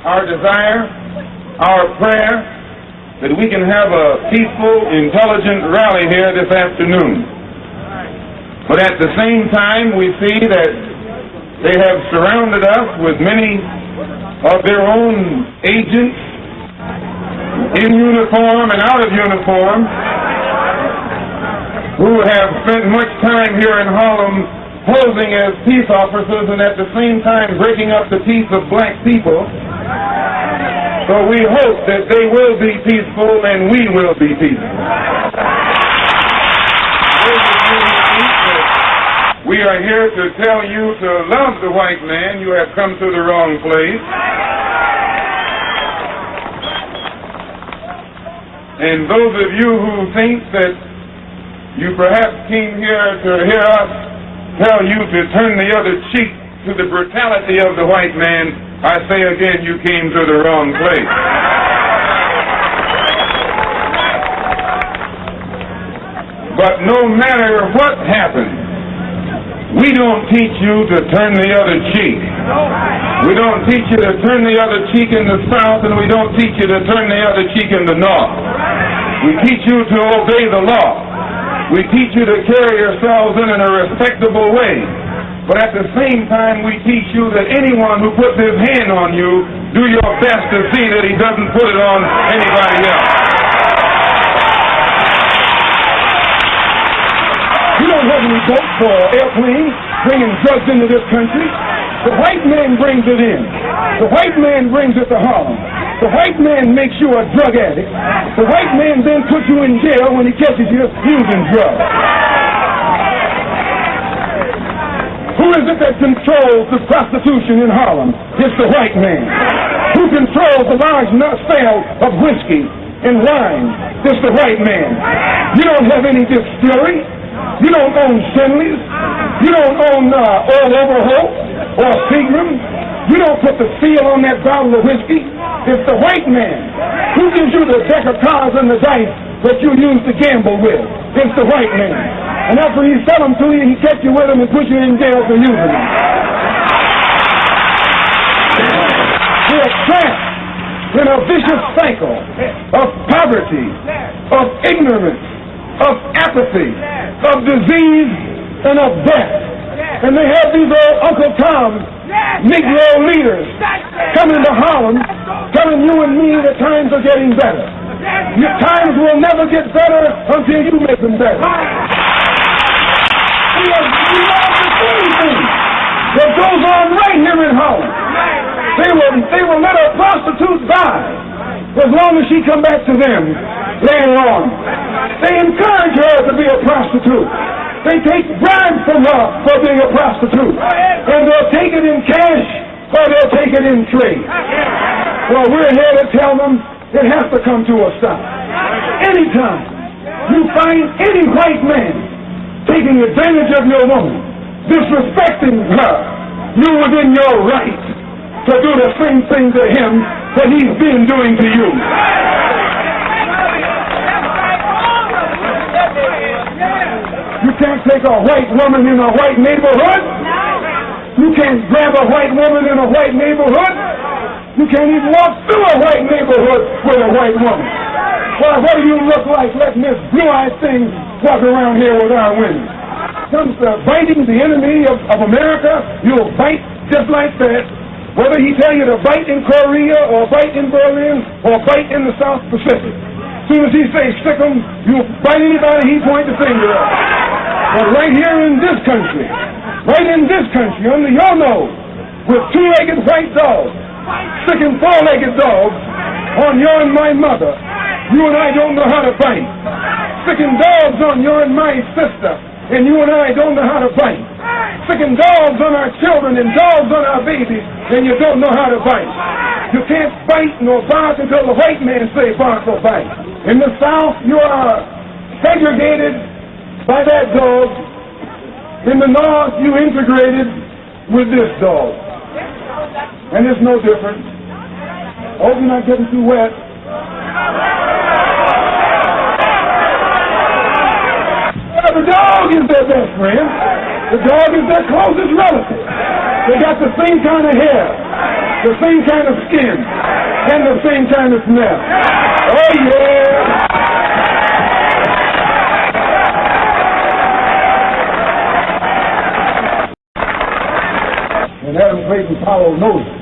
our desire, our prayer, that we can have a peaceful, intelligent rally here this afternoon. But at the same time, we see that they have surrounded us with many of their own agents in uniform and out of uniform who have spent much time here in Harlem posing as peace officers and at the same time breaking up the peace of black people. So we hope that they will be peaceful and we will be peaceful. We are here to tell you to love the white man. You have come to the wrong place. And those of you who think that you perhaps came here to hear us tell you to turn the other cheek to the brutality of the white man, I say again, you came to the wrong place. But no matter what happens, we don't teach you to turn the other cheek. We don't teach you to turn the other cheek in the South, and we don't teach you to turn the other cheek in the North. We teach you to obey the law. We teach you to carry yourselves in a respectable way. But at the same time, we teach you that anyone who puts his hand on you, do your best to see that he doesn't put it on anybody else. You don't have any boats for airplanes bringing drugs into this country. The white man brings it in. The white man brings it to Harlem. The white man makes you a drug addict. The white man then puts you in jail when he catches you using drugs. Who is it that controls the prostitution in Harlem? It's the white man. Who controls the large sale of whiskey and wine? It's the white man. You don't have any distillery. You don't own Shenley's. You don't own Old Overholt or Seagram. You don't put the seal on that bottle of whiskey. It's the white man. Who gives you the deck of cards and the dice that you use to gamble with? It's the white man. And after he sell them to you, he catch you with them and put you in jail for using them. You're trapped in a vicious cycle of poverty, of ignorance, of apathy, of disease, and of death. And they have these old Uncle Tom Negro leaders coming to Harlem telling you and me that times are getting better. Your times will never get better until you make them better. We have the same thing that goes on right here in Harlem. They will let a prostitute die as long as she come back to them later on. They encourage her to be a prostitute. They take bribes from her for being a prostitute. And they'll take it in cash or they'll take it in trade. Well, we're here to tell them it has to come to a stop. Anytime you find any white man taking advantage of your woman, disrespecting her, you're within your right to do the same thing to him that he's been doing to you. You can't take a white woman in a white neighborhood. You can't grab a white woman in a white neighborhood. You can't even walk through a white neighborhood with a white woman. Why, what do you look like letting this blue-eyed thing walk around here with our women? Comes to biting the enemy of America, you'll bite just like that. Whether he tell you to bite in Korea or bite in Berlin or bite in the South Pacific. As soon as he says stick 'em, you bite anybody he point the finger at. But right here in this country, under your nose, with two-legged white dogs, sticking four-legged dogs on your and my mother, you and I don't know how to bite. Sticking dogs on your and my sister, and you and I don't know how to bite. Sticking dogs on our children and dogs on our babies, and you don't know how to bite. You can't bite nor bark until the white man say bark or bite. In the South, you are segregated by that dog. In the North, you integrated with this dog. And it's no different. I hope you're not getting too wet. The dog is their best friend. The dog is their closest relative. They got the same kind of hair. the same kind of skin, and the same kind of smell. Oh, yeah. And Adam Clayton Powell knows it.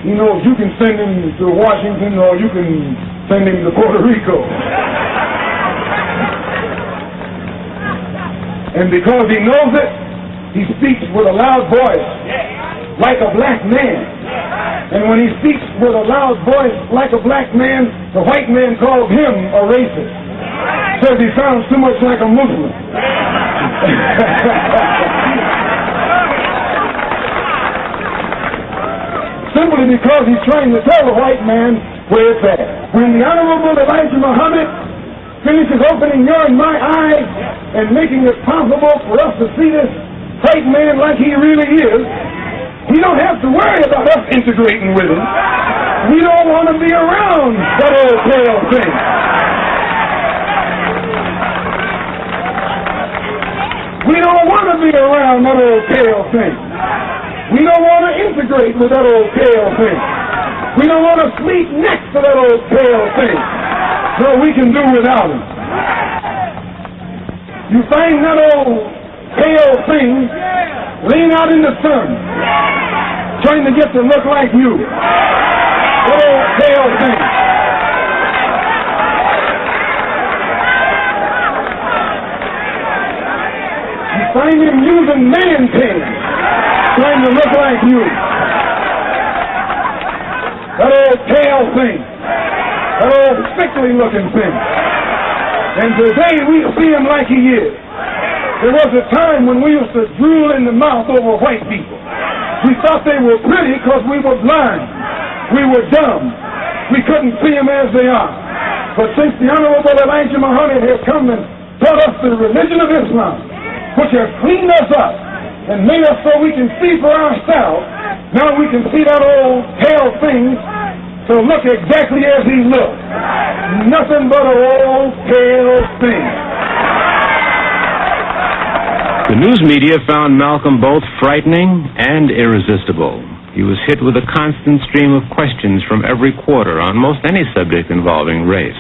He knows you can send him to Washington or you can send him to Puerto Rico. And because he knows it, he speaks with a loud voice like a black man. And when he speaks with a loud voice like a black man, the white man calls him a racist. Says he sounds too much like a Muslim. Simply because he's trying to tell the white man where it's at. When the Honorable Elijah Muhammad finishes opening your and my eyes and making it possible for us to see this white man like he really is, he don't have to worry about us integrating with him. We don't want to be around that old pale thing. We don't want to be around that old pale thing. We don't want to integrate with that old pale thing. We don't want to sleep next to that old pale thing. So we can do without him. You find that old pale thing laying out in the sun, trying to get to look like you. That old pale thing. You find him using man pants, trying to look like you. That old pale thing. That old sickly looking thing. And today we see him like he is. There was a time when we used to drool in the mouth over white people. We thought they were pretty because we were blind. We were dumb. We couldn't see them as they are. But since the Honorable Elijah Muhammad has come and taught us the religion of Islam, which has cleaned us up and made us so we can see for ourselves, now we can see that old pale thing to look exactly as he looked. Nothing but an old pale thing. The news media found Malcolm both frightening and irresistible. He was hit with a constant stream of questions from every quarter on most any subject involving race.